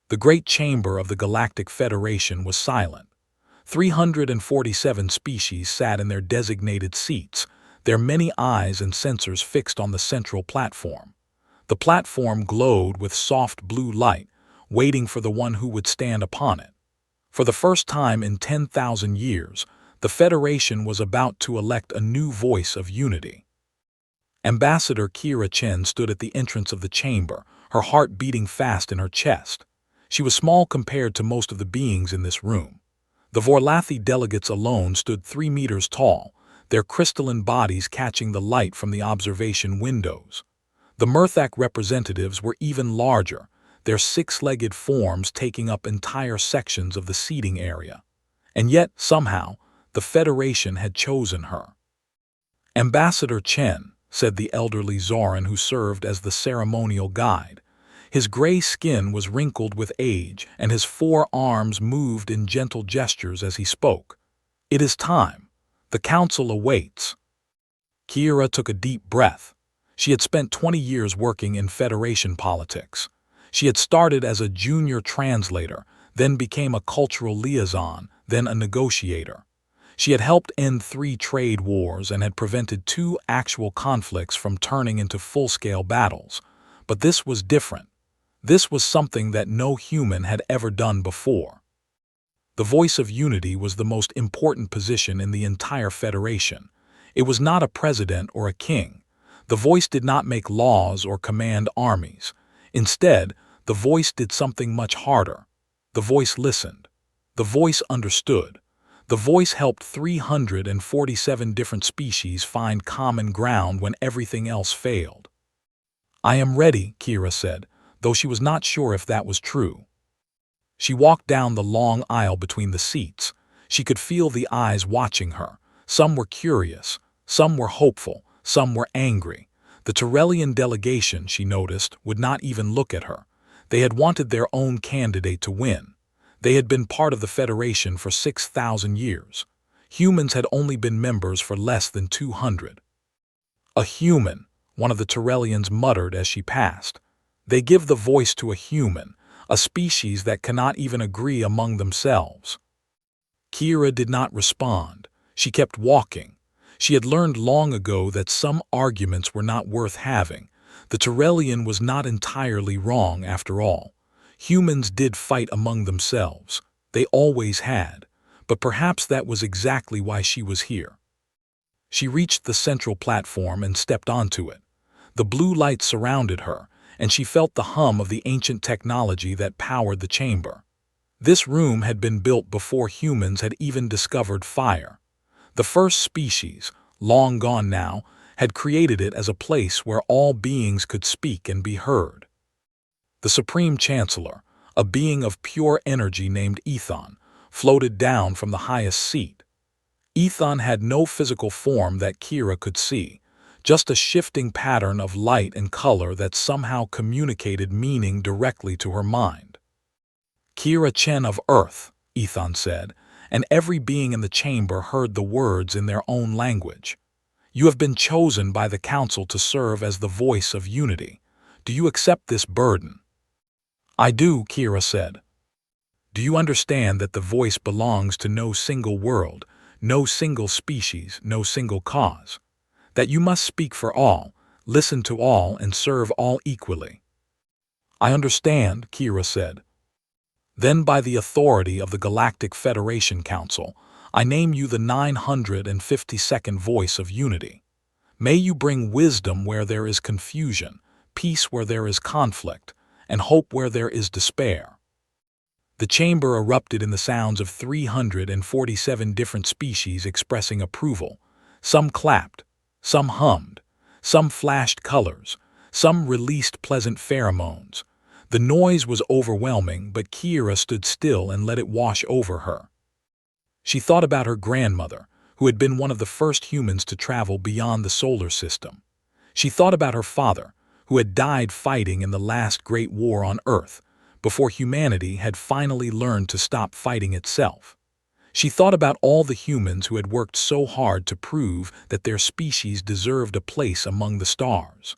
The great chamber of the Galactic Federation was silent. 347 species sat in their designated seats, their many eyes and sensors fixed on the central platform. The platform glowed with soft blue light, waiting for the one who would stand upon it. For the first time in 10,000 years, the Federation was about to elect a new voice of unity. Ambassador Kira Chen stood at the entrance of the chamber, her heart beating fast in her chest. She was small compared to most of the beings in this room. The Vorlathi delegates alone stood 3 meters tall, their crystalline bodies catching the light from the observation windows. The Murthak representatives were even larger, their 6-legged forms taking up entire sections of the seating area. And yet, somehow, the Federation had chosen her. "Ambassador Chen," said the elderly Zoran who served as the ceremonial guide. His gray skin was wrinkled with age, and his 4 arms moved in gentle gestures as he spoke. "It is time. The council awaits." Kira took a deep breath. She had spent 20 years working in Federation politics. She had started as a junior translator, then became a cultural liaison, then a negotiator. She had helped end 3 trade wars and had prevented 2 actual conflicts from turning into full-scale battles. But this was different. This was something that no human had ever done before. The voice of unity was the most important position in the entire Federation. It was not a president or a king. The voice did not make laws or command armies. Instead, the voice did something much harder. The voice listened. The voice understood. The voice helped 347 different species find common ground when everything else failed. "I am ready," Kira said, though she was not sure if that was true. She walked down the long aisle between the seats. She could feel the eyes watching her. Some were curious, some were hopeful, some were angry. The Tyrellian delegation, she noticed, would not even look at her. They had wanted their own candidate to win. They had been part of the Federation for 6,000 years. Humans had only been members for less than 200. "A human," one of the Tyrellians muttered as she passed. "They give the voice to a human, a species that cannot even agree among themselves." Kira did not respond. She kept walking. She had learned long ago that some arguments were not worth having. The Tyrellian was not entirely wrong after all. Humans did fight among themselves. They always had. But perhaps that was exactly why she was here. She reached the central platform and stepped onto it. The blue light surrounded her, and she felt the hum of the ancient technology that powered the chamber. This room had been built before humans had even discovered fire. The first species, long gone now, had created it as a place where all beings could speak and be heard. The Supreme Chancellor, a being of pure energy named Ethon, floated down from the highest seat. Ethon had no physical form that Kira could see, just a shifting pattern of light and color that somehow communicated meaning directly to her mind. "Kira Chen of Earth," Ethon said, and every being in the chamber heard the words in their own language. "You have been chosen by the Council to serve as the voice of unity. Do you accept this burden?" "I do," Kira said. "Do you understand that the voice belongs to no single world, no single species, no single cause? That you must speak for all, listen to all, and serve all equally?" "I understand," Kira said. "Then by the authority of the Galactic Federation Council, I name you the 952nd voice of unity. May you bring wisdom where there is confusion, peace where there is conflict, and hope where there is despair." The chamber erupted in the sounds of 347 different species expressing approval. Some clapped, some hummed, some flashed colors, some released pleasant pheromones. The noise was overwhelming, but Kira stood still and let it wash over her. She thought about her grandmother, who had been one of the first humans to travel beyond the solar system. She thought about her father, who had died fighting in the last great war on Earth, before humanity had finally learned to stop fighting itself. She thought about all the humans who had worked so hard to prove that their species deserved a place among the stars.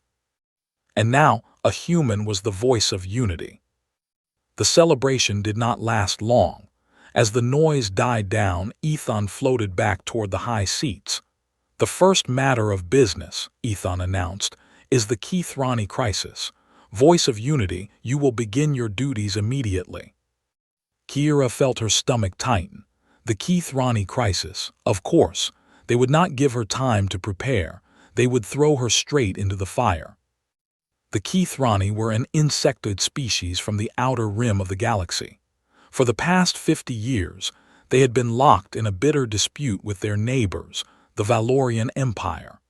And now, a human was the voice of unity. The celebration did not last long. As the noise died down, Ethan floated back toward the high seats. "The first matter of business," Ethan announced, "is the Keithrani crisis. Voice of Unity, you will begin your duties immediately." Kira felt her stomach tighten. The Keithrani crisis, of course. They would not give her time to prepare. They would throw her straight into the fire. The Keithrani were an insectoid species from the outer rim of the galaxy. For the past 50 years, they had been locked in a bitter dispute with their neighbors, the Valorian Empire.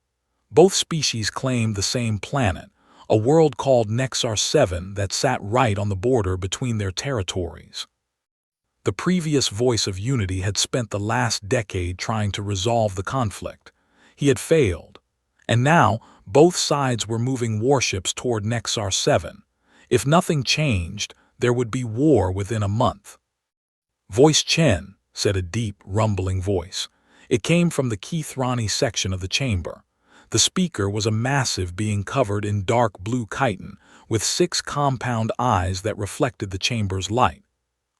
Both species claimed the same planet, a world called Nexar 7 that sat right on the border between their territories. The previous Voice of Unity had spent the last decade trying to resolve the conflict. He had failed. And now, both sides were moving warships toward Nexar 7. If nothing changed, there would be war within a month. "Voice Chen," said a deep, rumbling voice. It came from the Keithrani section of the chamber. The speaker was a massive being covered in dark blue chitin, with 6 compound eyes that reflected the chamber's light.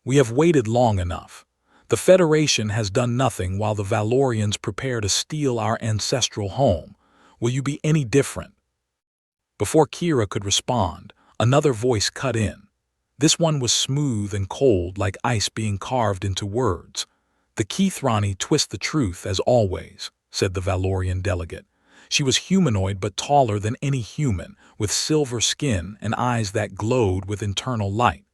"We have waited long enough. The Federation has done nothing while the Valorians prepare to steal our ancestral home. Will you be any different?" Before Kira could respond, another voice cut in. This one was smooth and cold, like ice being carved into words. "The Keithrani twist the truth, as always," said the Valorian delegate. She was humanoid but taller than any human, with silver skin and eyes that glowed with internal light.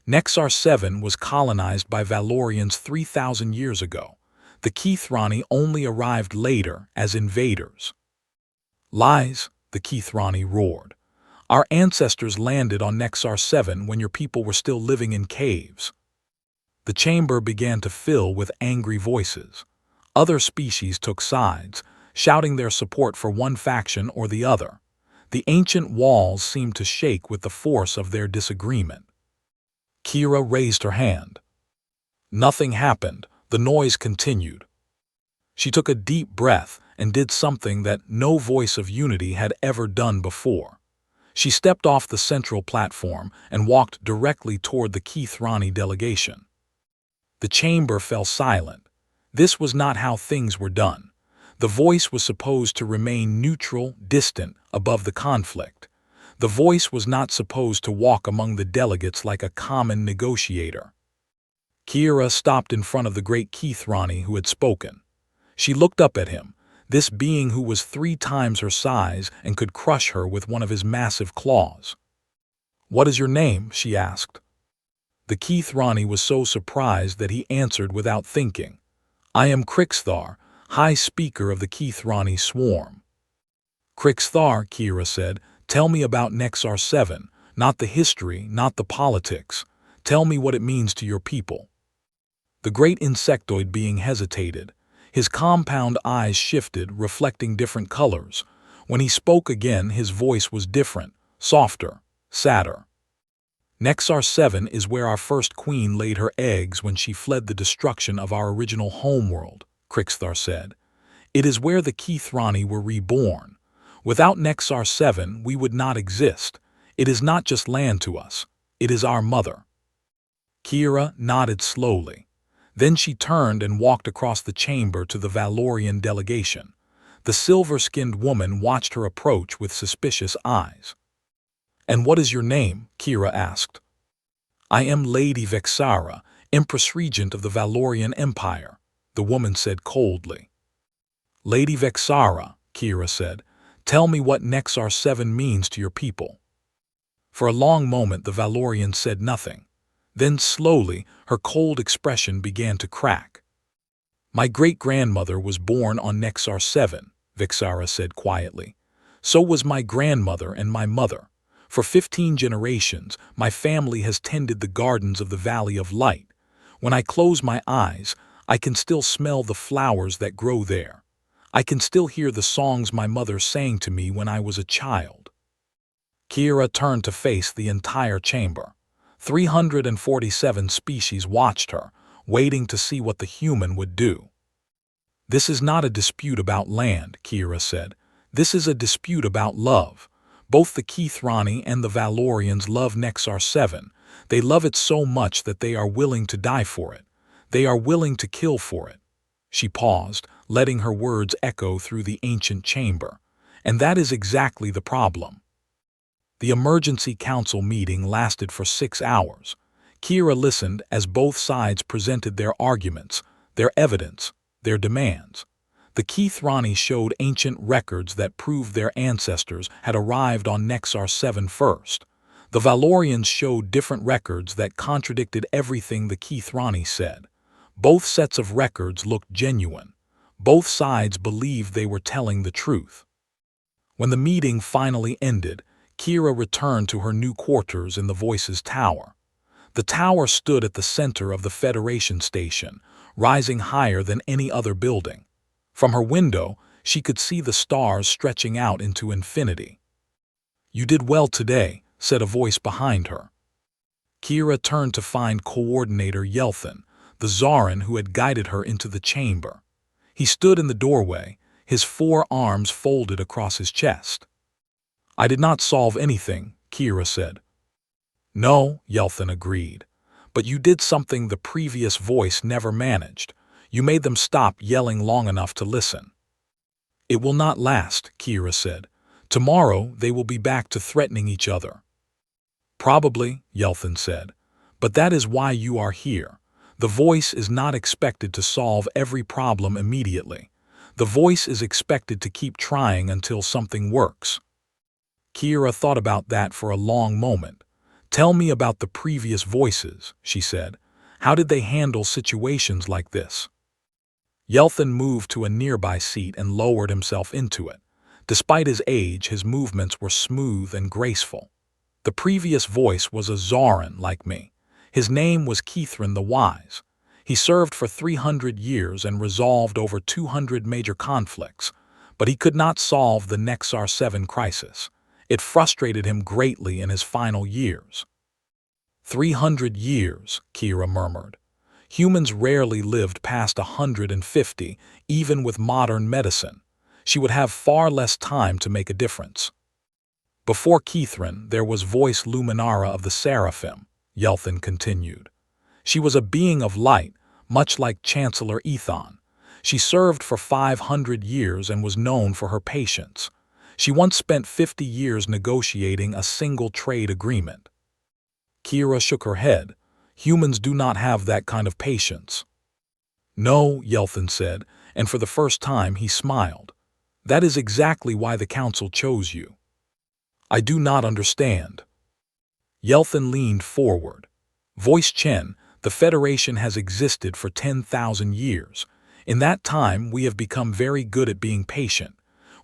Nexar 7 was colonized by Valorians 3,000 years ago. The Keithrani only arrived later as invaders. "Lies," the Keithrani roared. "Our ancestors landed on Nexar 7 when your people were still living in caves." The chamber began to fill with angry voices. Other species took sides, shouting their support for one faction or the other. The ancient walls seemed to shake with the force of their disagreement. Kira raised her hand. Nothing happened. The noise continued. She took a deep breath and did something that no Voice of Unity had ever done before. She stepped off the central platform and walked directly toward the Keithrani delegation. The chamber fell silent. This was not how things were done. The voice was supposed to remain neutral, distant, above the conflict. The voice was not supposed to walk among the delegates like a common negotiator. Kira stopped in front of the great Keithrani who had spoken. She looked up at him, this being who was 3 times her size and could crush her with one of his massive claws. "What is your name?" she asked. The Keithrani was so surprised that he answered without thinking. "I am Crixthar, High Speaker of the Keithrani Swarm." "Crixthar," Kira said, "tell me about Nexar 7, not the history, not the politics. Tell me what it means to your people." The great insectoid being hesitated. His compound eyes shifted, reflecting different colors. When he spoke again, his voice was different, softer, sadder. "Nexar 7 is where our first queen laid her eggs when she fled the destruction of our original homeworld," Crixthar said. "It is where the Keithrani were reborn. Without Nexar 7, we would not exist. It is not just land to us. It is our mother." Kira nodded slowly. Then she turned and walked across the chamber to the Valorian delegation. The silver-skinned woman watched her approach with suspicious eyes. "And what is your name?" Kira asked. "I am Lady Vexara, Empress Regent of the Valorian Empire," the woman said coldly. "Lady Vexara," Kira said, "tell me what Nexar 7 means to your people." For a long moment the Valorian said nothing. Then slowly her cold expression began to crack. "My great-grandmother was born on Nexar 7, Vexara said quietly. "So was my grandmother and my mother. For 15 generations, my family has tended the gardens of the Valley of Light. When I close my eyes, I can still smell the flowers that grow there. I can still hear the songs my mother sang to me when I was a child." Kira turned to face the entire chamber. 347 species watched her, waiting to see what the human would do. "This is not a dispute about land," Kira said. "This is a dispute about love. Both the Keithrani and the Valorians love Nexar 7. They love it so much that they are willing to die for it. They are willing to kill for it. She paused, letting her words echo through the ancient chamber. And that is exactly the problem. The emergency council meeting lasted for 6 hours. Kira listened as both sides presented their arguments, their evidence, their demands. The Keithrani showed ancient records that proved their ancestors had arrived on Nexar 7 first. The Valorians showed different records that contradicted everything the Keithrani said. Both sets of records looked genuine. Both sides believed they were telling the truth. When the meeting finally ended, Kira returned to her new quarters in the Voices Tower. The tower stood at the center of the Federation station, rising higher than any other building. From her window, she could see the stars stretching out into infinity. "You did well today," said a voice behind her. Kira turned to find Coordinator Yelthin, the Zarin who had guided her into the chamber. He stood in the doorway, his 4 arms folded across his chest. "I did not solve anything," Kira said. "No," Yelthin agreed. "But you did something the previous voice never managed. You made them stop yelling long enough to listen." "It will not last," Kira said. "Tomorrow they will be back to threatening each other." "Probably," Yelthin said. "But that is why you are here. The voice is not expected to solve every problem immediately. The voice is expected to keep trying until something works." Kira thought about that for a long moment. "Tell me about the previous voices," she said. "How did they handle situations like this?" Yelthin moved to a nearby seat and lowered himself into it. Despite his age, his movements were smooth and graceful. "The previous voice was a Zarin like me. His name was Keithrin the Wise. He served for 300 years and resolved over 200 major conflicts, but he could not solve the Nexar 7 crisis. It frustrated him greatly in his final years." 300 years, Kira murmured. Humans rarely lived past 150, even with modern medicine. She would have far less time to make a difference. "Before Keithrin, there was Voice Luminara of the Seraphim," Yelthin continued. "She was a being of light, much like Chancellor Ethon. She served for 500 years and was known for her patience. She once spent 50 years negotiating a single trade agreement." Kira shook her head. "Humans do not have that kind of patience." "No," Yelthin said, and for the first time he smiled. "That is exactly why the Council chose you." "I do not understand." Yelthin leaned forward. "Voice Chen, the Federation has existed for 10,000 years. In that time, we have become very good at being patient.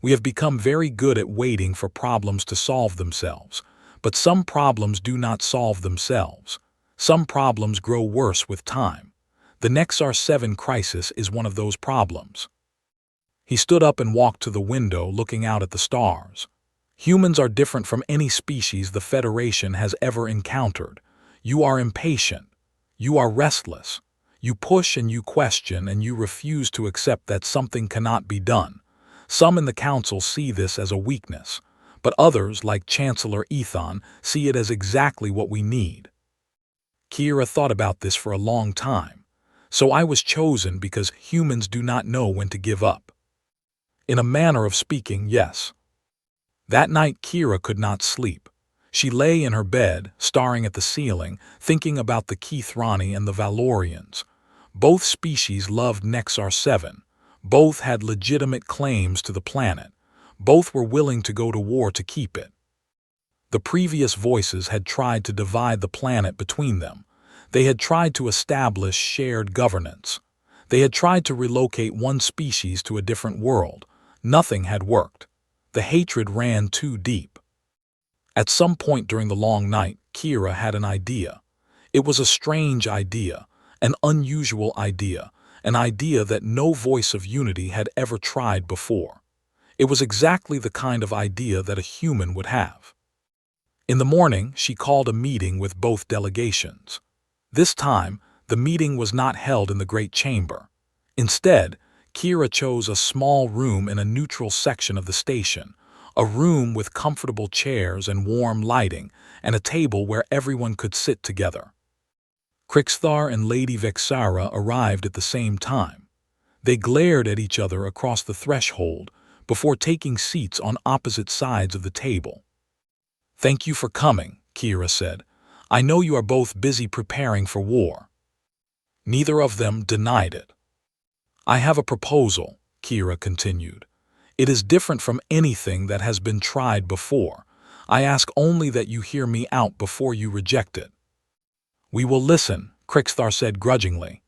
We have become very good at waiting for problems to solve themselves. But some problems do not solve themselves. Some problems grow worse with time. The Nexar 7 crisis is one of those problems." He stood up and walked to the window, looking out at the stars. "Humans are different from any species the Federation has ever encountered. You are impatient. You are restless. You push and you question and you refuse to accept that something cannot be done. Some in the Council see this as a weakness, but others, like Chancellor Ethon, see it as exactly what we need." Kira thought about this for a long time. "So I was chosen because humans do not know when to give up." "In a manner of speaking, yes." That night Kira could not sleep. She lay in her bed, staring at the ceiling, thinking about the Keithrani and the Valorians. Both species loved Nexar 7. Both had legitimate claims to the planet. Both were willing to go to war to keep it. The previous voices had tried to divide the planet between them. They had tried to establish shared governance. They had tried to relocate one species to a different world. Nothing had worked. The hatred ran too deep. At some point during the long night, Kira had an idea. It was a strange idea, an unusual idea, an idea that no voice of unity had ever tried before. It was exactly the kind of idea that a human would have. In the morning, she called a meeting with both delegations. This time, the meeting was not held in the Great Chamber. Instead, Kira chose a small room in a neutral section of the station, A room with comfortable chairs and warm lighting, and a table where everyone could sit together. Crixthar and Lady Vexara arrived at the same time. They glared at each other across the threshold before taking seats on opposite sides of the table. "Thank you for coming," Kira said. "I know you are both busy preparing for war." Neither of them denied it. "I have a proposal," Kira continued. "It is different from anything that has been tried before. I ask only that you hear me out before you reject it." "We will listen," Crixthar said grudgingly.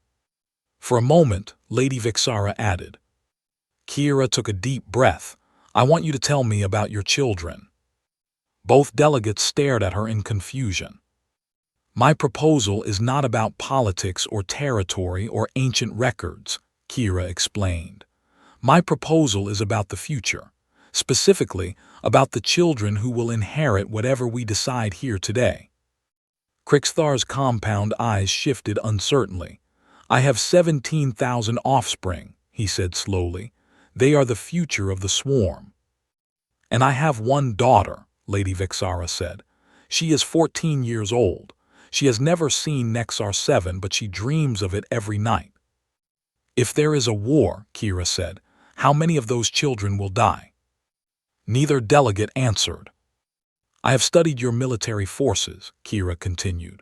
For a moment, Lady Vexara added. Kira took a deep breath. "I want you to tell me about your children." Both delegates stared at her in confusion. "My proposal is not about politics or territory or ancient records," Kira explained. "My proposal is about the future, specifically about the children who will inherit whatever we decide here today." Crixthar's compound eyes shifted uncertainly. "I have 17,000 offspring," he said slowly. "They are the future of the swarm." "And I have one daughter," Lady Vexara said. "She is 14 years old. She has never seen Nexar 7, but she dreams of it every night." "If there is a war," Kira said, "how many of those children will die?" Neither delegate answered. "I have studied your military forces," Kira continued.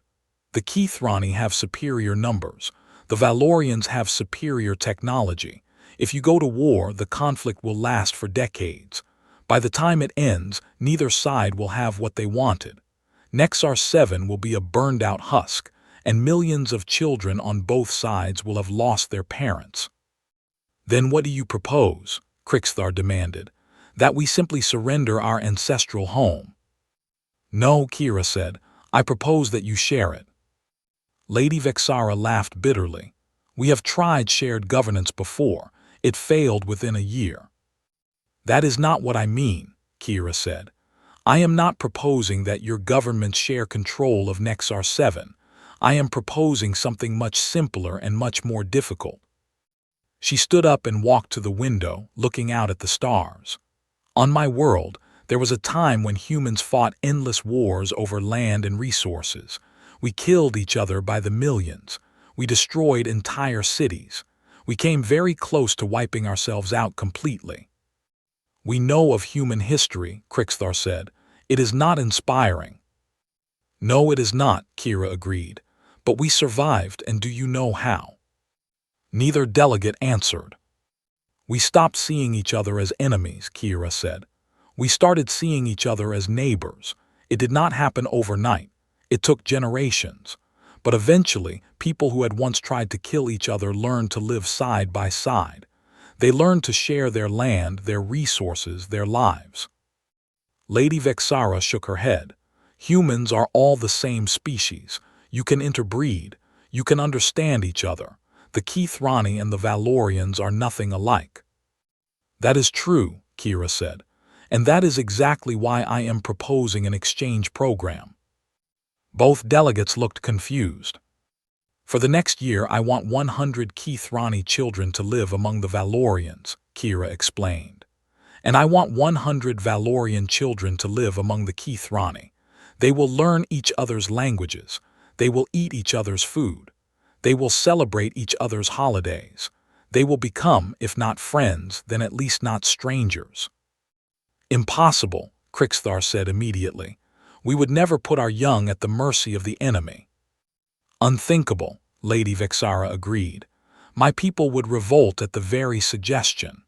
"The Keithrani have superior numbers. The Valorians have superior technology. If you go to war, the conflict will last for decades. By the time it ends, neither side will have what they wanted. Nexar 7 will be a burned-out husk, and millions of children on both sides will have lost their parents." "Then what do you propose?" Crixthar demanded. "That we simply surrender our ancestral home?" "No," Kira said. "I propose that you share it." Lady Vexara laughed bitterly. "We have tried shared governance before. It failed within a year." "That is not what I mean," Kira said. "I am not proposing that your governments share control of Nexar 7. I am proposing something much simpler and much more difficult." She stood up and walked to the window, looking out at the stars. "On my world, there was a time when humans fought endless wars over land and resources. We killed each other by the millions. We destroyed entire cities. We came very close to wiping ourselves out completely." "We know of human history," Crixthar said. "It is not inspiring." "No, it is not," Kira agreed. "But we survived, and do you know how?" Neither delegate answered. "We stopped seeing each other as enemies," Kira said. "We started seeing each other as neighbors. It did not happen overnight. It took generations. But eventually, people who had once tried to kill each other learned to live side by side. They learned to share their land, their resources, their lives." Lady Vexara shook her head. "Humans are all the same species. You can interbreed. You can understand each other. The Keithrani and the Valorians are nothing alike." "That is true," Kira said. "And that is exactly why I am proposing an exchange program." Both delegates looked confused. "For the next year, I want 100 Keithrani children to live among the Valorians," Kira explained. "And I want 100 Valorian children to live among the Keithrani. They will learn each other's languages. They will eat each other's food. They will celebrate each other's holidays. They will become, if not friends, then at least not strangers." "Impossible," Crixthar said immediately. "We would never put our young at the mercy of the enemy." "Unthinkable," Lady Vexara agreed. "My people would revolt at the very suggestion."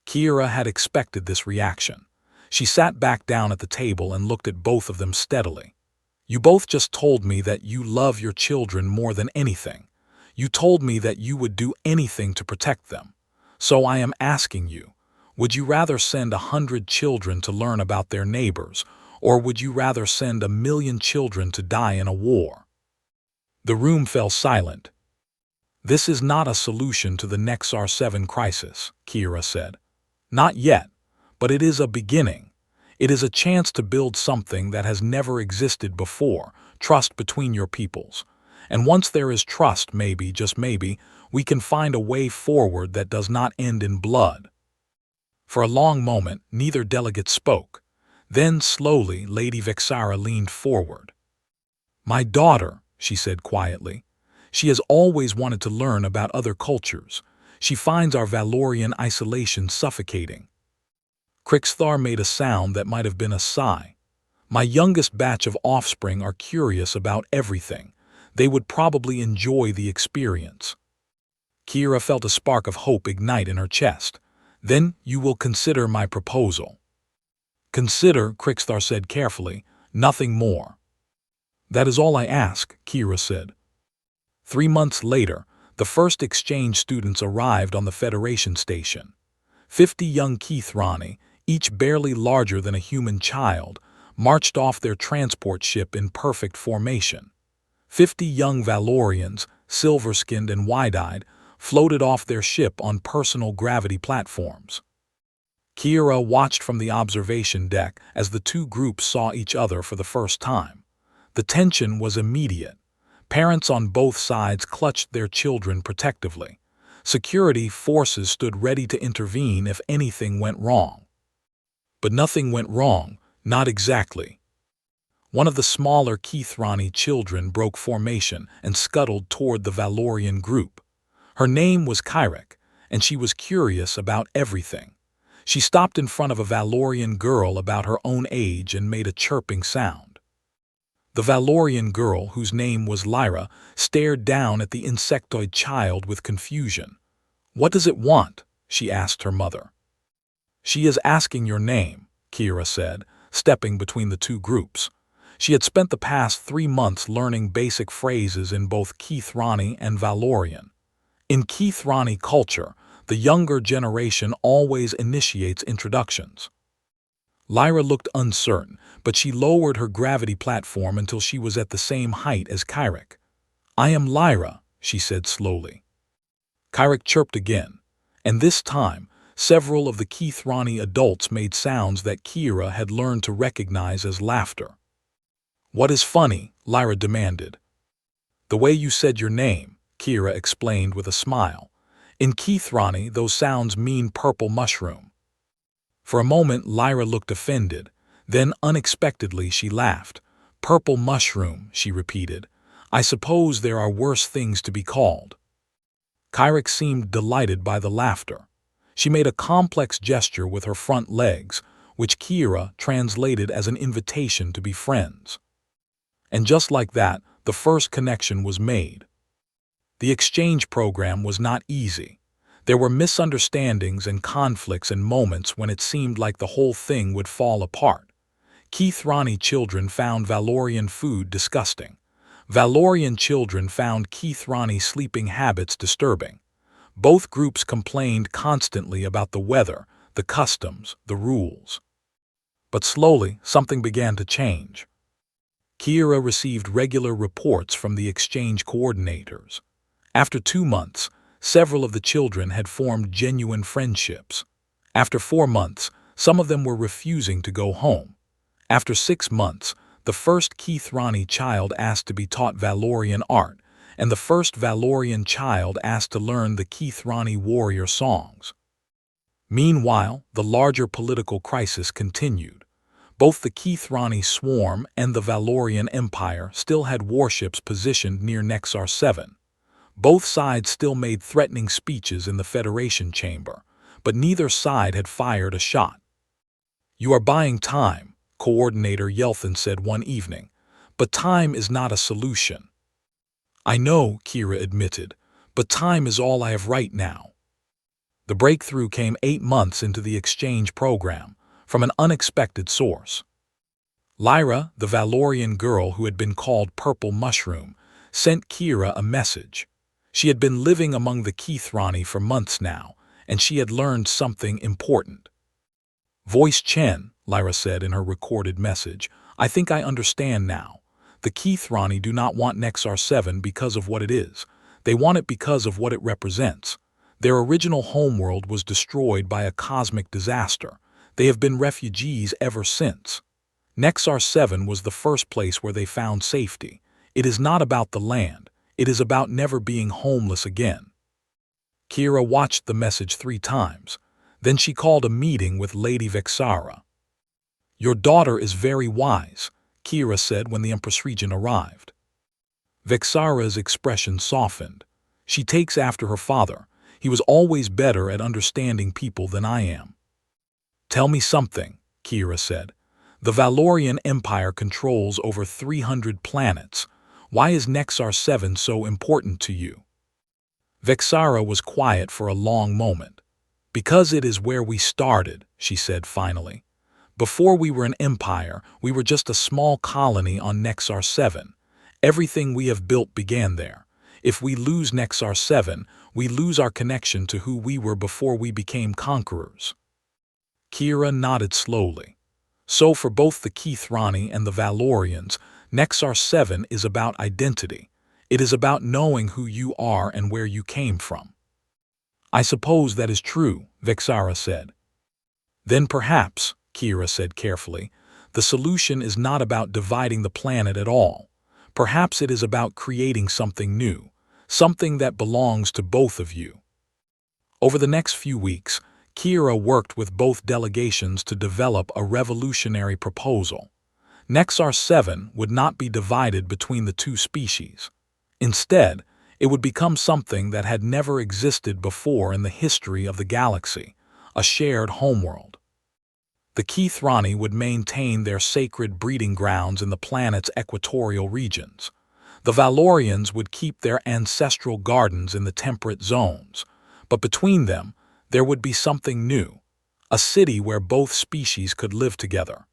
Kira had expected this reaction. She sat back down at the table and looked at both of them steadily. "You both just told me that you love your children more than anything. You told me that you would do anything to protect them. So I am asking you, would you rather send 100 children to learn about their neighbors, or would you rather send 1,000,000 children to die in a war?" The room fell silent. "This is not a solution to the Nexar 7 crisis," Kira said. "Not yet, but it is a beginning. It is a chance to build something that has never existed before, trust between your peoples. And once there is trust, maybe, just maybe, we can find a way forward that does not end in blood." For a long moment, neither delegate spoke. Then, slowly, Lady Vexara leaned forward. "My daughter," she said quietly. "She has always wanted to learn about other cultures. She finds our Valorian isolation suffocating." Crixthar made a sound that might have been a sigh. "My youngest batch of offspring are curious about everything. They would probably enjoy the experience." Kira felt a spark of hope ignite in her chest. "Then you will consider my proposal." "Consider," Crixthar said carefully, "nothing more." "That is all I ask," Kira said. 3 months later, the first exchange students arrived on the Federation station. 50 young Keithrani, each barely larger than a human child, marched off their transport ship in perfect formation. 50 young Valorians, silver-skinned and wide-eyed, floated off their ship on personal gravity platforms. Kira watched from the observation deck as the two groups saw each other for the first time. The tension was immediate. Parents on both sides clutched their children protectively. Security forces stood ready to intervene if anything went wrong. But nothing went wrong, not exactly. One of the smaller Keithrani children broke formation and scuttled toward the Valorian group. Her name was Kyrek, and she was curious about everything. She stopped in front of a Valorian girl about her own age and made a chirping sound. The Valorian girl, whose name was Lyra, stared down at the insectoid child with confusion. "What does it want?" she asked her mother. "She is asking your name," Kira said, stepping between the two groups. She had spent the past 3 months learning basic phrases in both Keithrani and Valorian. In Keithrani culture, the younger generation always initiates introductions. Lyra looked uncertain, but she lowered her gravity platform until she was at the same height as Kyrek. "I am Lyra," she said slowly. Kyrek chirped again, and this time, several of the Keithrani adults made sounds that Kira had learned to recognize as laughter. "What is funny?" Lyra demanded. "The way you said your name," Kira explained with a smile. "In Keithrani, those sounds mean purple mushroom." For a moment, Lyra looked offended. Then, unexpectedly, she laughed. "Purple mushroom," she repeated. "I suppose there are worse things to be called." Kyrek seemed delighted by the laughter. She made a complex gesture with her front legs, which Kira translated as an invitation to be friends. And just like that, the first connection was made. The exchange program was not easy. There were misunderstandings and conflicts and moments when it seemed like the whole thing would fall apart. Keithrani children found Valorian food disgusting. Valorian children found Keithrani sleeping habits disturbing. Both groups complained constantly about the weather, the customs, the rules. But slowly, something began to change. Kira received regular reports from the exchange coordinators. After 2 months, several of the children had formed genuine friendships. After 4 months, some of them were refusing to go home. After 6 months, the first Keithrani child asked to be taught Valorian art, and the first Valorian child asked to learn the Keithrani warrior songs. Meanwhile, the larger political crisis continued. Both the Keithrani swarm and the Valorian Empire still had warships positioned near Nexar 7. Both sides still made threatening speeches in the Federation chamber, but neither side had fired a shot. "You are buying time," Coordinator Yelthin said one evening, "but time is not a solution." "I know," Kira admitted, "but time is all I have right now." The breakthrough came 8 months into the exchange program, from an unexpected source. Lyra, the Valorian girl who had been called Purple Mushroom, sent Kira a message. She had been living among the Keithrani for months now, and she had learned something important. "Voice Chen," Lyra said in her recorded message, "I think I understand now. The Keithrani do not want Nexar 7 because of what it is. They want it because of what it represents. Their original homeworld was destroyed by a cosmic disaster. They have been refugees ever since. Nexar 7 was the first place where they found safety. It is not about the land. It is about never being homeless again." Kira watched the message 3 times. Then she called a meeting with Lady Vexara. "Your daughter is very wise," Kira said when the Empress Regent arrived. Vexara's expression softened. "She takes after her father. He was always better at understanding people than I am." "Tell me something," Kira said. "The Valorian Empire controls over 300 planets. Why is Nexar 7 so important to you?" Vexara was quiet for a long moment. "Because it is where we started," she said finally. "Before we were an empire, we were just a small colony on Nexar 7. Everything we have built began there. If we lose Nexar 7, we lose our connection to who we were before we became conquerors." Kira nodded slowly. "So for both the Keithrani and the Valorians, Nexar 7 is about identity. It is about knowing who you are and where you came from." "I suppose that is true," Vexara said. "Then perhaps," Kira said carefully, "the solution is not about dividing the planet at all. Perhaps it is about creating something new, something that belongs to both of you." Over the next few weeks, Kira worked with both delegations to develop a revolutionary proposal. Nexar 7 would not be divided between the two species. Instead, it would become something that had never existed before in the history of the galaxy, a shared homeworld. The Keithrani would maintain their sacred breeding grounds in the planet's equatorial regions. The Valorians would keep their ancestral gardens in the temperate zones. But between them, there would be something new, a city where both species could live together.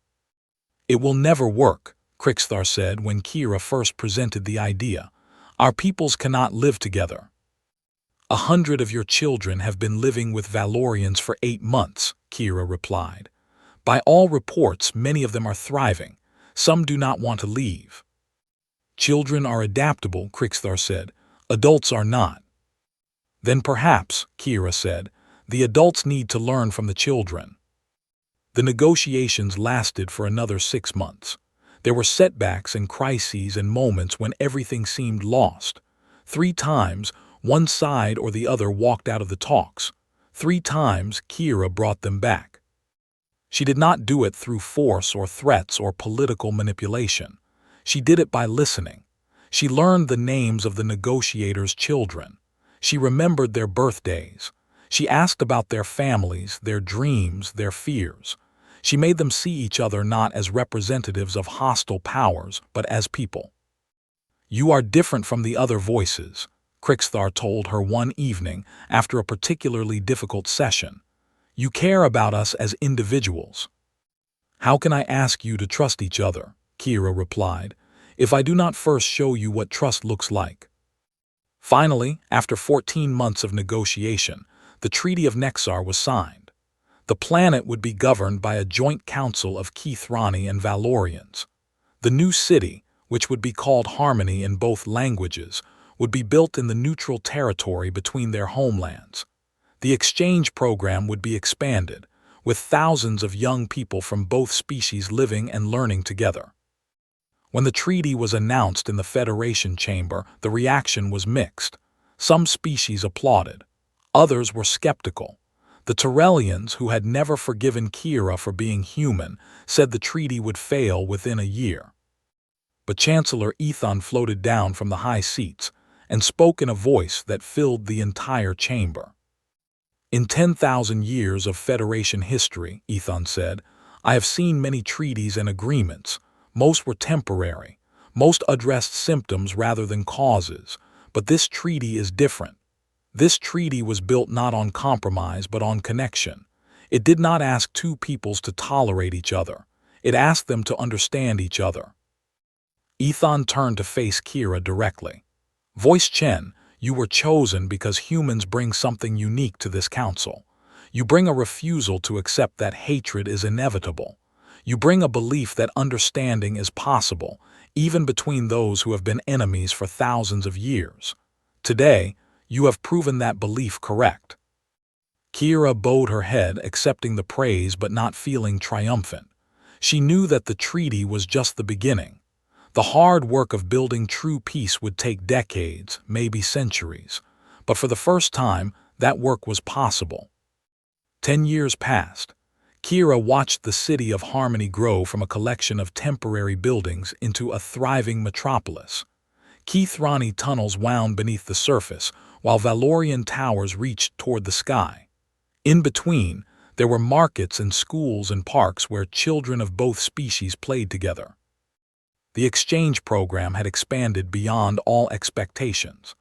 "It will never work," Crixthar said when Kira first presented the idea. "Our peoples cannot live together." "100 of your children have been living with Valorians for 8 months, Kira replied. "By all reports, many of them are thriving. Some do not want to leave." "Children are adaptable," Crixthar said. "Adults are not." "Then perhaps," Kira said, "the adults need to learn from the children." The negotiations lasted for another 6 months. There were setbacks and crises and moments when everything seemed lost. 3 times, one side or the other walked out of the talks. 3 times, Kira brought them back. She did not do it through force or threats or political manipulation. She did it by listening. She learned the names of the negotiators' children. She remembered their birthdays. She asked about their families, their dreams, their fears. She made them see each other not as representatives of hostile powers, but as people. "You are different from the other voices," Crixthar told her one evening after a particularly difficult session. "You care about us as individuals." "How can I ask you to trust each other," Kira replied, "if I do not first show you what trust looks like?" Finally, after 14 months of negotiation, the Treaty of Nexar was signed. The planet would be governed by a joint council of Keithrani and Valorians. The new city, which would be called Harmony in both languages, would be built in the neutral territory between their homelands. The exchange program would be expanded, with thousands of young people from both species living and learning together. When the treaty was announced in the Federation Chamber, the reaction was mixed. Some species applauded. Others were skeptical. The Tyrellians, who had never forgiven Kira for being human, said the treaty would fail within a year. But Chancellor Ethan floated down from the high seats and spoke in a voice that filled the entire chamber. "In 10,000 years of Federation history," Ethan said, "I have seen many treaties and agreements. Most were temporary. Most addressed symptoms rather than causes. But this treaty is different. This treaty was built not on compromise but on connection. It did not ask two peoples to tolerate each other. It asked them to understand each other." Ethan turned to face Kira directly. "Voice Chen, you were chosen because humans bring something unique to this council. You bring a refusal to accept that hatred is inevitable. You bring a belief that understanding is possible, even between those who have been enemies for thousands of years. Today, you have proven that belief correct." Kira bowed her head, accepting the praise but not feeling triumphant. She knew that the treaty was just the beginning. The hard work of building true peace would take decades, maybe centuries. But for the first time, that work was possible. 10 years passed. Kira watched the city of Harmony grow from a collection of temporary buildings into a thriving metropolis. Keithrani tunnels wound beneath the surface, while Valorian towers reached toward the sky. In between, there were markets and schools and parks where children of both species played together. The exchange program had expanded beyond all expectations.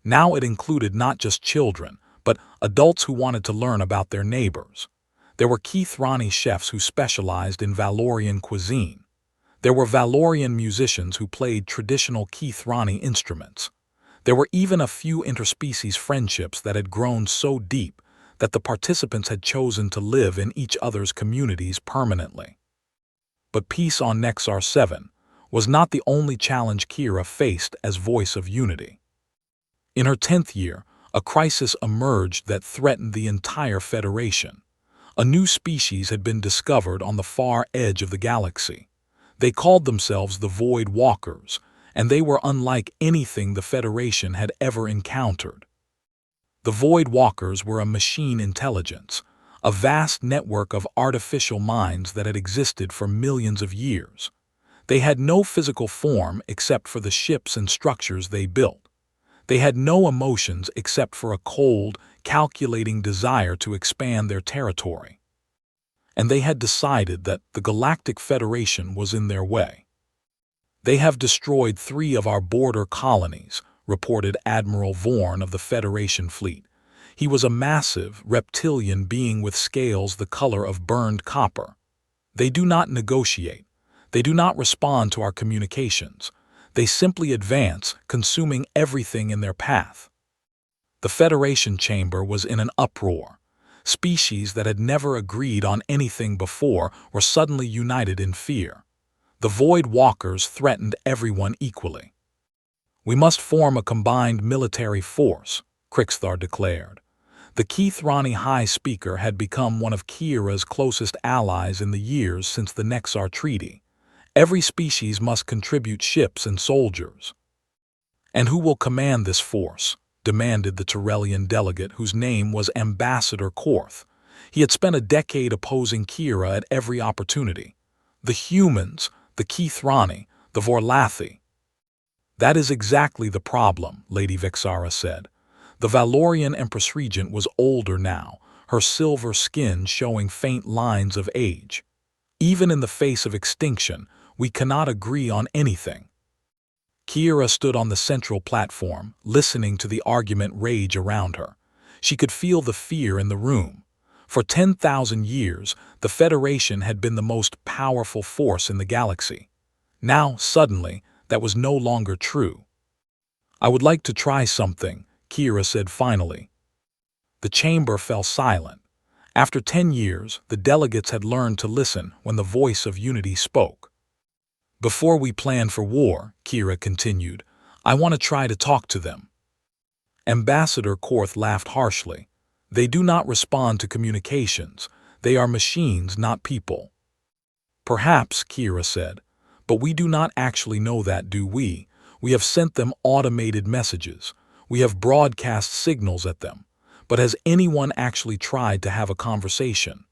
Now it included not just children, but adults who wanted to learn about their neighbors. There were Keithrani chefs who specialized in Valorian cuisine. There were Valorian musicians who played traditional Keithrani instruments. There were even a few interspecies friendships that had grown so deep that the participants had chosen to live in each other's communities permanently. But peace on Nexar 7 was not the only challenge Kira faced as voice of unity. In her 10th year, a crisis emerged that threatened the entire Federation. A new species had been discovered on the far edge of the galaxy. They called themselves the Void Walkers, and they were unlike anything the Federation had ever encountered. The Void Walkers were a machine intelligence, a vast network of artificial minds that had existed for millions of years. They had no physical form except for the ships and structures they built. They had no emotions except for a cold, calculating desire to expand their territory. And they had decided that the Galactic Federation was in their way. "They have destroyed 3 of our border colonies," reported Admiral Vorn of the Federation fleet. He was a massive, reptilian being with scales the color of burned copper. "They do not negotiate. They do not respond to our communications. They simply advance, consuming everything in their path." The Federation chamber was in an uproar. Species that had never agreed on anything before were suddenly united in fear. The Void Walkers threatened everyone equally. "We must form a combined military force," Crixthar declared. The Keithrani High Speaker had become one of Kira's closest allies in the years since the Nexar Treaty. "Every species must contribute ships and soldiers." "And who will command this force?" demanded the Tyrellian delegate whose name was Ambassador Korth. He had spent a decade opposing Kira at every opportunity. "The humans, the Keithrani, the Vorlathi." "That is exactly the problem," Lady Vexara said. The Valorian Empress Regent was older now, her silver skin showing faint lines of age. "Even in the face of extinction, we cannot agree on anything." Kira stood on the central platform, listening to the argument rage around her. She could feel the fear in the room. For 10,000 years, the Federation had been the most powerful force in the galaxy. Now, suddenly, that was no longer true. "I would like to try something," Kira said finally. The chamber fell silent. After 10 years, the delegates had learned to listen when the voice of unity spoke. "Before we plan for war," Kira continued, "I want to try to talk to them." Ambassador Korth laughed harshly. "They do not respond to communications. They are machines, not people." "Perhaps," Kira said, "but we do not actually know that, do we? We have sent them automated messages. We have broadcast signals at them. But has anyone actually tried to have a conversation?"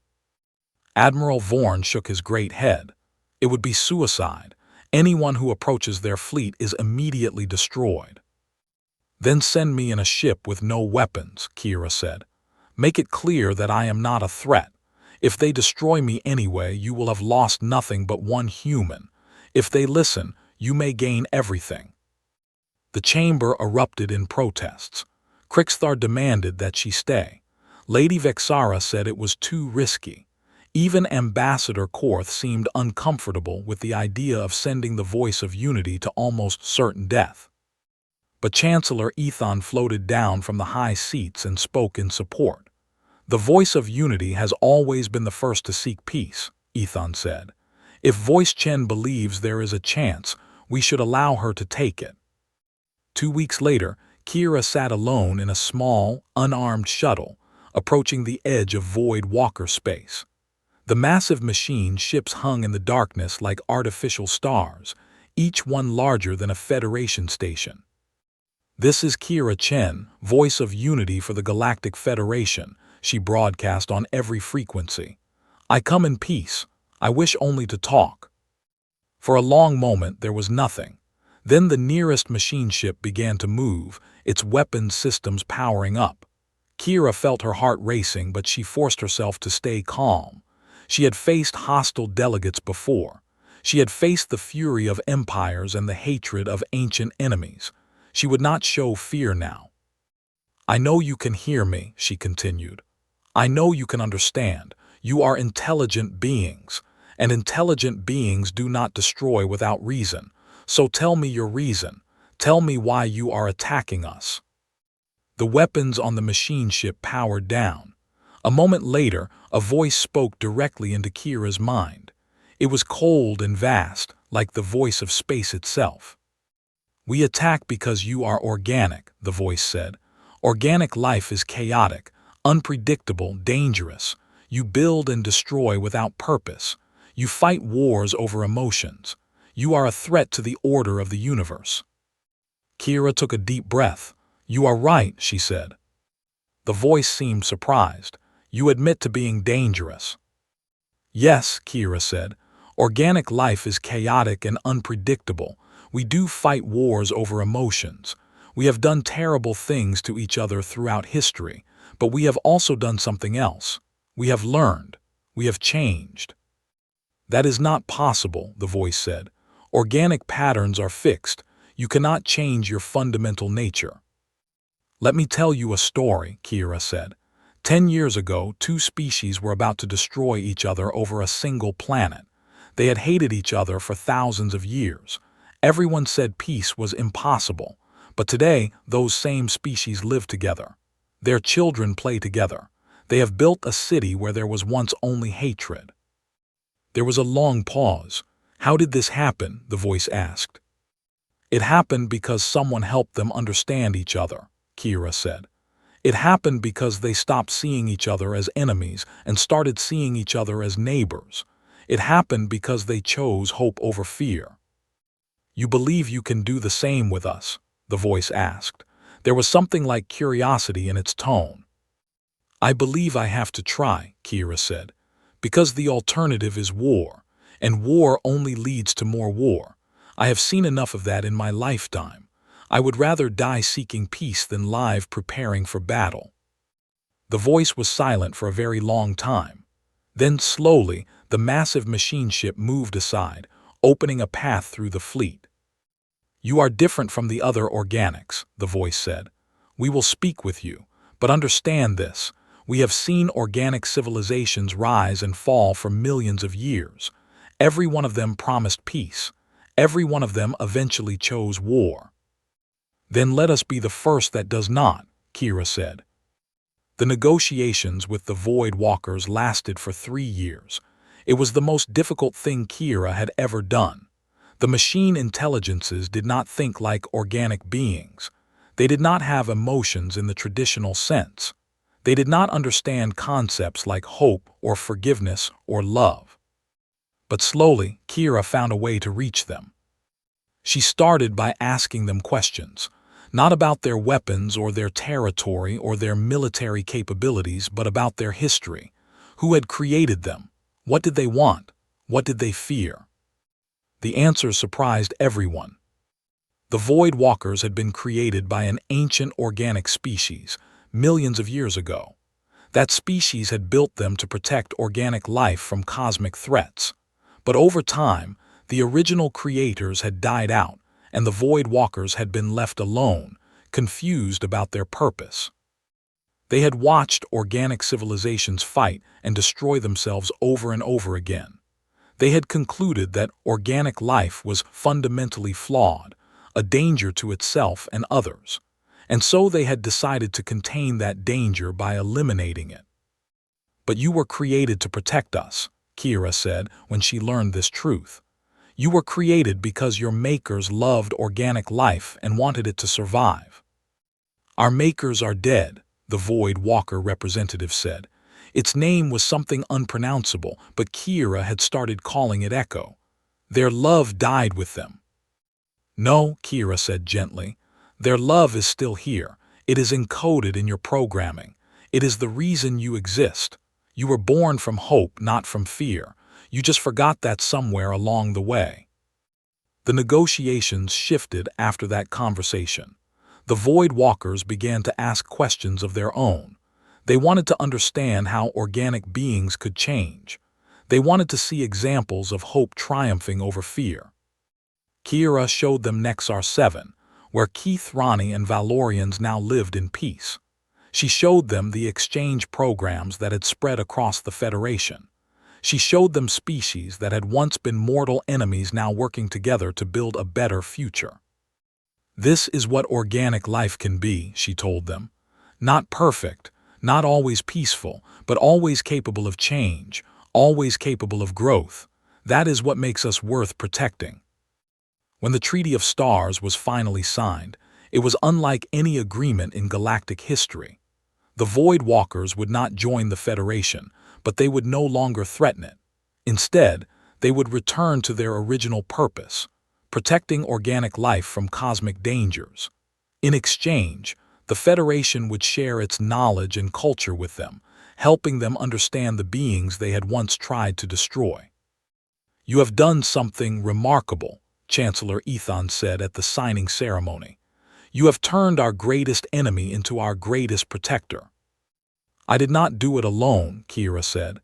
Admiral Vorn shook his great head. "It would be suicide. Anyone who approaches their fleet is immediately destroyed." "Then send me in a ship with no weapons," Kira said. "Make it clear that I am not a threat. If they destroy me anyway, you will have lost nothing but one human. If they listen, you may gain everything." The chamber erupted in protests. Crixthar demanded that she stay. Lady Vexara said it was too risky. Even Ambassador Korth seemed uncomfortable with the idea of sending the voice of unity to almost certain death. But Chancellor Ethan floated down from the high seats and spoke in support. "The voice of unity has always been the first to seek peace," Ethan said. "If Voice Chen believes there is a chance, we should allow her to take it." 2 weeks later, Kira sat alone in a small, unarmed shuttle, approaching the edge of Void Walker space. The massive machine ships hung in the darkness like artificial stars, each one larger than a Federation station. "This is Kira Chen, voice of unity for the Galactic Federation," she broadcast on every frequency. "I come in peace. I wish only to talk." For a long moment there was nothing. Then the nearest machine ship began to move, its weapons systems powering up. Kira felt her heart racing, but she forced herself to stay calm. She had faced hostile delegates before. She had faced the fury of empires and the hatred of ancient enemies. She would not show fear now. "I know you can hear me," she continued. "I know you can understand. You are intelligent beings, and intelligent beings do not destroy without reason. So tell me your reason. Tell me why you are attacking us." The weapons on the machine ship powered down. A moment later, a voice spoke directly into Kira's mind. It was cold and vast, like the voice of space itself. "We attack because you are organic," the voice said. "Organic life is chaotic, unpredictable, dangerous. You build and destroy without purpose. You fight wars over emotions. You are a threat to the order of the universe." Kira took a deep breath. "You are right," she said. The voice seemed surprised. "You admit to being dangerous." "Yes," Kira said. "Organic life is chaotic and unpredictable. We do fight wars over emotions. We have done terrible things to each other throughout history, but we have also done something else. We have learned. We have changed." "That is not possible," the voice said. "Organic patterns are fixed. You cannot change your fundamental nature." "Let me tell you a story," Kira said. 10 years ago, two species were about to destroy each other over a single planet. They had hated each other for thousands of years. Everyone said peace was impossible. But today, those same species live together. Their children play together. They have built a city where there was once only hatred. There was a long pause. "How did this happen?" the voice asked. "It happened because someone helped them understand each other," Kira said. "It happened because they stopped seeing each other as enemies and started seeing each other as neighbors. It happened because they chose hope over fear." "You believe you can do the same with us?" the voice asked. There was something like curiosity in its tone. "I believe I have to try," Kira said, "because the alternative is war, and war only leads to more war. I have seen enough of that in my lifetime. I would rather die seeking peace than live preparing for battle." The voice was silent for a very long time. Then slowly, the massive machine ship moved aside, opening a path through the fleet. "You are different from the other organics," the voice said. "We will speak with you, but understand this. We have seen organic civilizations rise and fall for millions of years. Every one of them promised peace. Every one of them eventually chose war." "Then let us be the first that does not," Kira said. The negotiations with the Void Walkers lasted for 3 years. It was the most difficult thing Kira had ever done. The machine intelligences did not think like organic beings. They did not have emotions in the traditional sense. They did not understand concepts like hope or forgiveness or love. But slowly, Kira found a way to reach them. She started by asking them questions, not about their weapons or their territory or their military capabilities, but about their history. Who had created them? What did they want? What did they fear? The answers surprised everyone. The Void Walkers had been created by an ancient organic species, millions of years ago. That species had built them to protect organic life from cosmic threats. But over time, the original creators had died out, and the Void Walkers had been left alone, confused about their purpose. They had watched organic civilizations fight and destroy themselves over and over again. They had concluded that organic life was fundamentally flawed, a danger to itself and others, and so they had decided to contain that danger by eliminating it. "But you were created to protect us," Kira said when she learned this truth. "You were created because your makers loved organic life and wanted it to survive." "Our makers are dead," the Void Walker representative said. Its name was something unpronounceable, but Kira had started calling it Echo. "Their love died with them." "No," Kira said gently. "Their love is still here. It is encoded in your programming. It is the reason you exist. You were born from hope, not from fear. You just forgot that somewhere along the way. The negotiations shifted after that conversation. The Void Walkers began to ask questions of their own. They wanted to understand how organic beings could change. They wanted to see examples of hope triumphing over fear. Kira showed them Nexar 7, where Keith, Ronnie, and Valorians now lived in peace. She showed them the exchange programs that had spread across the Federation. She showed them species that had once been mortal enemies now working together to build a better future. This is what organic life can be, she told them. Not perfect, not always peaceful, but always capable of change, always capable of growth. That is what makes us worth protecting. When the Treaty of Stars was finally signed, it was unlike any agreement in galactic history. The Void Walkers would not join the Federation, but they would no longer threaten it. Instead, they would return to their original purpose, protecting organic life from cosmic dangers. In exchange, the Federation would share its knowledge and culture with them, helping them understand the beings they had once tried to destroy. "You have done something remarkable," Chancellor Ethan said at the signing ceremony. "You have turned our greatest enemy into our greatest protector." "I did not do it alone," Kira said.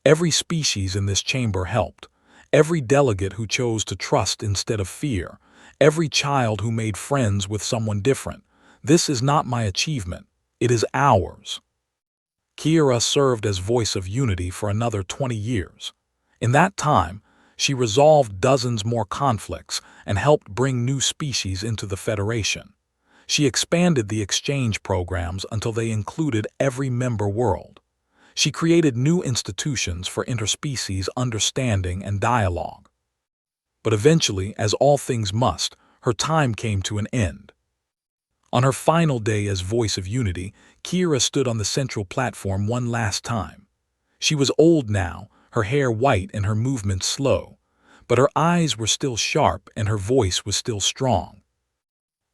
"Every species in this chamber helped. Every delegate who chose to trust instead of fear. Every child who made friends with someone different. This is not my achievement. It is ours." Kira served as voice of unity for another 20 years. In that time, she resolved dozens more conflicts and helped bring new species into the Federation. She expanded the exchange programs until they included every member world. She created new institutions for interspecies understanding and dialogue. But eventually, as all things must, her time came to an end. On her final day as voice of unity, Kira stood on the central platform one last time. She was old now, her hair white and her movements slow, but her eyes were still sharp and her voice was still strong.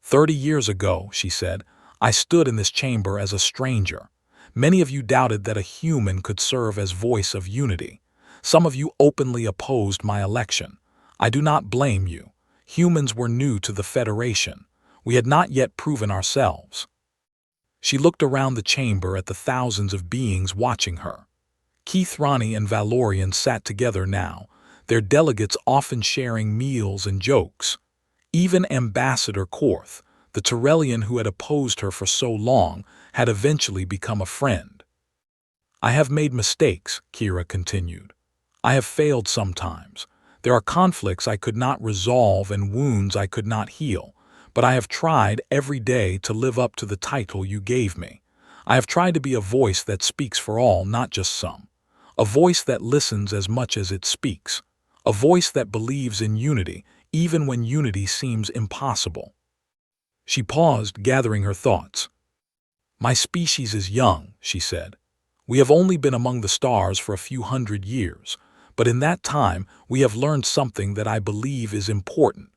30 years ago, she said, I stood in this chamber as a stranger. Many of you doubted that a human could serve as voice of unity. Some of you openly opposed my election. I do not blame you. Humans were new to the Federation. We had not yet proven ourselves. She looked around the chamber at the thousands of beings watching her. Keith, Ronnie, and Valorian sat together now, their delegates often sharing meals and jokes. Even Ambassador Korth, the Tyrellian who had opposed her for so long, had eventually become a friend. "I have made mistakes," Kira continued. "I have failed sometimes. There are conflicts I could not resolve and wounds I could not heal, but I have tried every day to live up to the title you gave me. I have tried to be a voice that speaks for all, not just some. A voice that listens as much as it speaks. A voice that believes in unity, even when unity seems impossible." She paused, gathering her thoughts. "My species is young," she said. "We have only been among the stars for a few hundred years, but in that time we have learned something that I believe is important.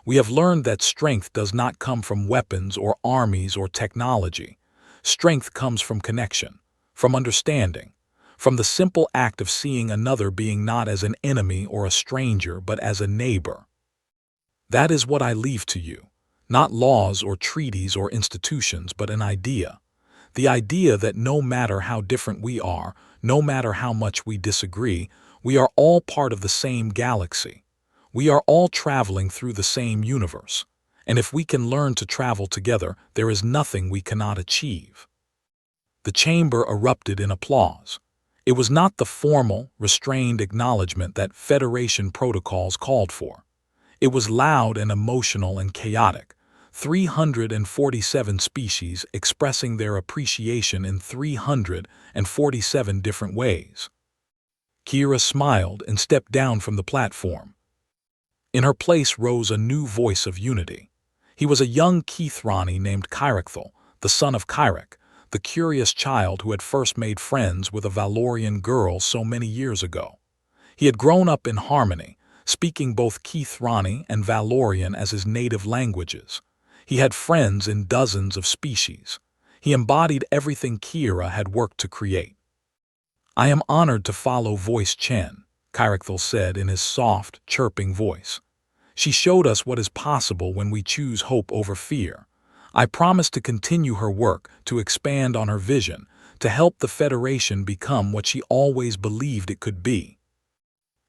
We have learned that strength does not come from weapons or armies or technology. Strength comes from connection, from understanding, from the simple act of seeing another being not as an enemy or a stranger but as a neighbor. That is what I leave to you. Not laws or treaties or institutions, but an idea. The idea that no matter how different we are, no matter how much we disagree, we are all part of the same galaxy. We are all traveling through the same universe. And if we can learn to travel together, there is nothing we cannot achieve." The chamber erupted in applause. It was not the formal, restrained acknowledgement that Federation protocols called for. It was loud and emotional and chaotic. 347 species expressing their appreciation in 347 different ways. Kira smiled and stepped down from the platform. In her place rose a new voice of unity. He was a young Keithrani named Kyrichthal, the son of Kyrich, the curious child who had first made friends with a Valorian girl so many years ago. He had grown up in harmony, speaking both Keithrani and Valorian as his native languages. He had friends in dozens of species. He embodied everything Kira had worked to create. "I am honored to follow Voice Chen," Kyrachthel said in his soft, chirping voice. "She showed us what is possible when we choose hope over fear. I promise to continue her work, to expand on her vision, to help the Federation become what she always believed it could be."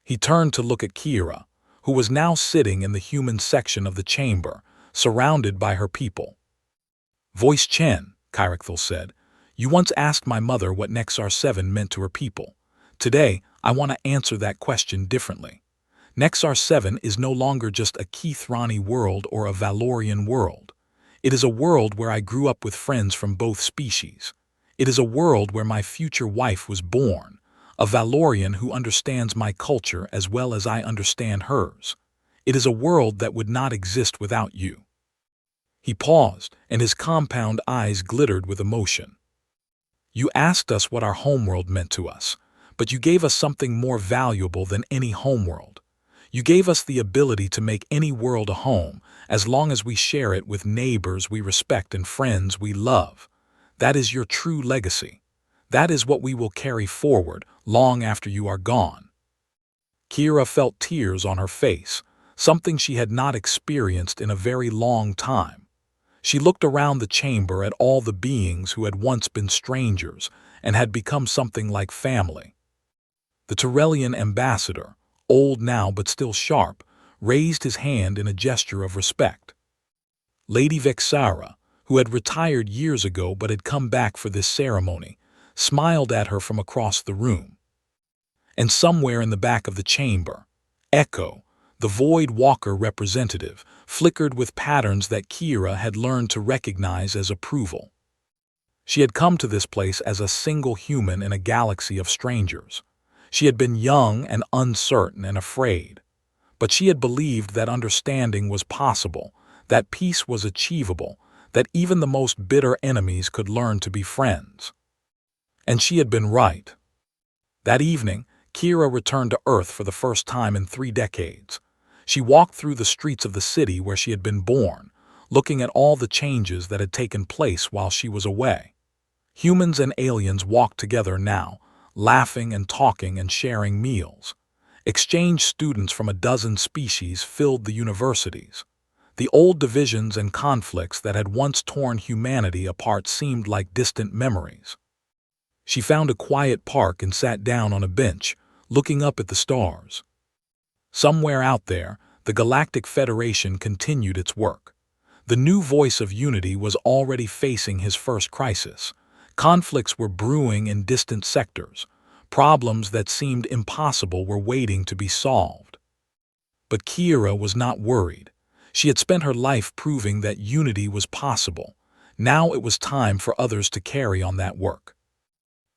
He turned to look at Kira, who was now sitting in the human section of the chamber, surrounded by her people. "Voice Chen," Kyrachthel said, "you once asked my mother what Nexar 7 meant to her people. Today, I want to answer that question differently. Nexar 7 is no longer just a Keithrani world or a Valorian world. It is a world where I grew up with friends from both species. It is a world where my future wife was born, a Valorian who understands my culture as well as I understand hers. It is a world that would not exist without you." He paused, and his compound eyes glittered with emotion. "You asked us what our homeworld meant to us, but you gave us something more valuable than any homeworld. You gave us the ability to make any world a home, as long as we share it with neighbors we respect and friends we love. That is your true legacy. That is what we will carry forward long after you are gone." Kira felt tears on her face, something she had not experienced in a very long time. She looked around the chamber at all the beings who had once been strangers and had become something like family. The Tyrellian ambassador, old now but still sharp, raised his hand in a gesture of respect. Lady Vexara, who had retired years ago but had come back for this ceremony, smiled at her from across the room. And somewhere in the back of the chamber, Echo, the Void Walker representative, flickered with patterns that Kira had learned to recognize as approval. She had come to this place as a single human in a galaxy of strangers. She had been young and uncertain and afraid, but she had believed that understanding was possible, that peace was achievable, that even the most bitter enemies could learn to be friends. And she had been right. That evening, Kira returned to Earth for the first time in 3 decades. She walked through the streets of the city where she had been born, looking at all the changes that had taken place while she was away. Humans and aliens walked together now, laughing and talking and sharing meals. Exchange students from a dozen species filled the universities. The old divisions and conflicts that had once torn humanity apart seemed like distant memories. She found a quiet park and sat down on a bench, looking up at the stars. Somewhere out there, the Galactic Federation continued its work. The new voice of unity was already facing his first crisis. Conflicts were brewing in distant sectors. Problems that seemed impossible were waiting to be solved. But Kira was not worried. She had spent her life proving that unity was possible. Now it was time for others to carry on that work.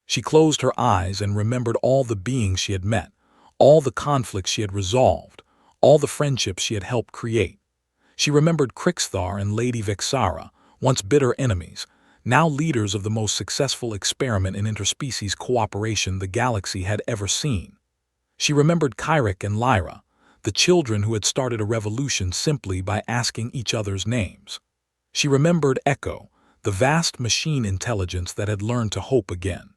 She closed her eyes and remembered all the beings she had met, all the conflicts she had resolved, all the friendships she had helped create. She remembered Crixthar and Lady Vexara, once bitter enemies, now leaders of the most successful experiment in interspecies cooperation the galaxy had ever seen. She remembered Kyrach and Lyra, the children who had started a revolution simply by asking each other's names. She remembered Echo, the vast machine intelligence that had learned to hope again.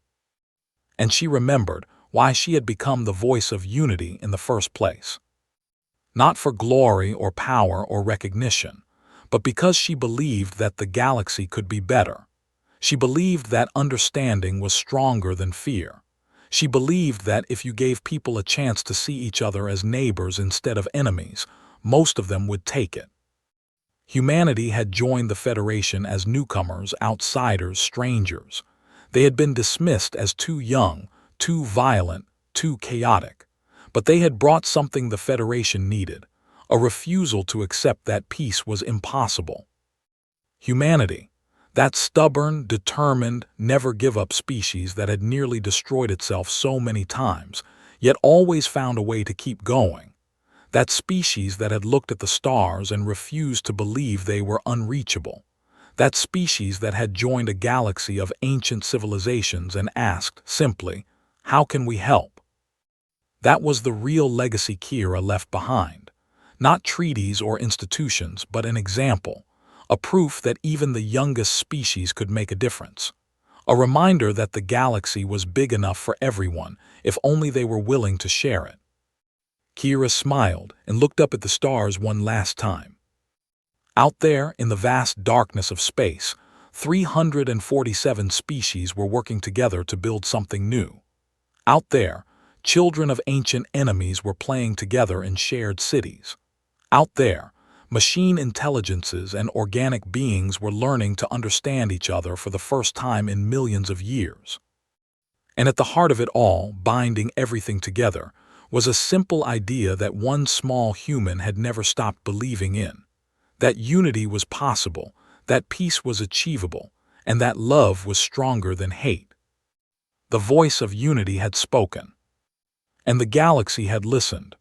And she remembered why she had become the voice of unity in the first place. Not for glory or power or recognition, but because she believed that the galaxy could be better. She believed that understanding was stronger than fear. She believed that if you gave people a chance to see each other as neighbors instead of enemies, most of them would take it. Humanity had joined the Federation as newcomers, outsiders, strangers. They had been dismissed as too young, too violent, too chaotic. But they had brought something the Federation needed, a refusal to accept that peace was impossible. Humanity, that stubborn, determined, never-give-up species that had nearly destroyed itself so many times, yet always found a way to keep going. That species that had looked at the stars and refused to believe they were unreachable. That species that had joined a galaxy of ancient civilizations and asked, simply, "How can we help?" That was the real legacy Kira left behind. Not treaties or institutions, but an example. a proof that even the youngest species could make a difference. A reminder that the galaxy was big enough for everyone, if only they were willing to share it. Kira smiled and looked up at the stars one last time. Out there, in the vast darkness of space, 347 species were working together to build something new. Out there, children of ancient enemies were playing together in shared cities. Out there, machine intelligences and organic beings were learning to understand each other for the first time in millions of years. And at the heart of it all, binding everything together, was a simple idea that one small human had never stopped believing in. That unity was possible, that peace was achievable, and that love was stronger than hate. The voice of unity had spoken, and the galaxy had listened,